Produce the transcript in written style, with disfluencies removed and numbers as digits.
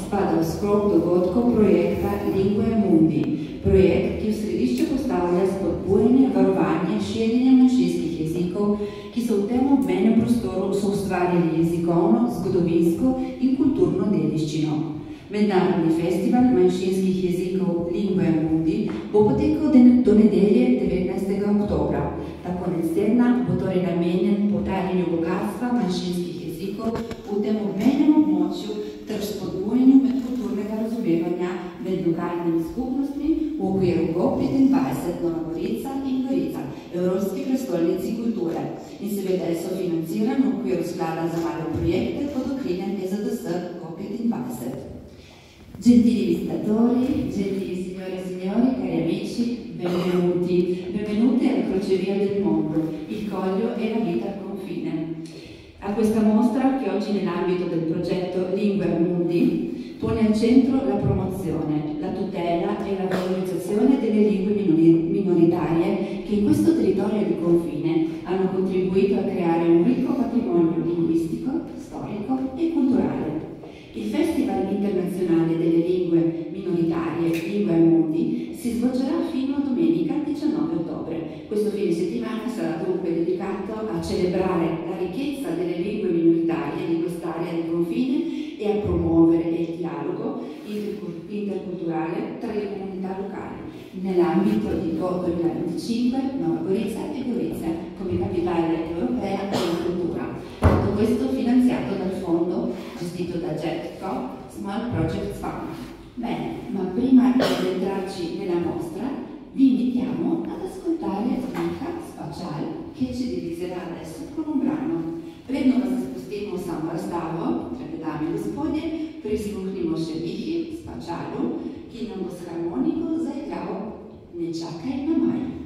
spada v sklop dogodkov projekta Lingve Mundi. Projekt, ki v središče postavlja spodbujanje, varovanje, širjenje manjšinskih jezikov, ki so v tem obmejnem prostoru soustvarjali jezikovno, zgodovinsko in kulturno dediščino. Mednarodni festival manjšinskih jezikov Lingve Mundi bo potekal do nedelje 19. oktobra. Ta konec tedna bo torej namenjen poudarjanju bogatstva manjšinskih jezikov v tem obmejnem območju ter spodbujanju medkulturnega razumevanja med lokalnimi skupnostmi v okviru GO25 Nova Gorica in Gorica, Evropski prestolnici kulture, in seveda je sofinanciran v okviru sklada za male projekte pod okriljem EZDS GO25. Gentili visitatori, gentili signore e signori, cari amici, benvenuti alla Crocevia del Mondo, il Coglio e la vita al confine. A questa mostra, che oggi nell'ambito del progetto Lingve Mundi pone al centro la promozione, la tutela e la valorizzazione delle lingue minoritarie che in questo territorio di confine hanno contribuito a creare un ricco patrimonio linguistico, storico e culturale. Il Festival internazionale delle lingue minoritarie Lingve Mundi si svolgerà fino a domenica 19 ottobre. Questo fine settimana sarà dunque dedicato a celebrare la ricchezza delle lingue minoritarie di quest'area di confine e a promuovere il dialogo interculturale tra le comunità locali nell'ambito di GO 2025 Nova Gorica e Gorizia come capitale europea della cultura. Tutto questo finanziato dal fondo gestito da JETCO Small Project Fund. Bene, ma prima di entrarci nella mostra vi invitiamo ad ascoltare Miha Spacial, che ci dirigerà adesso con un brano. Predno vas spustimo sam razstavo, pred nami gospodje, prisluhnimo še Mihi Spacialu, ki nam bo s harmoniko zaigral Ne čakaj na maj.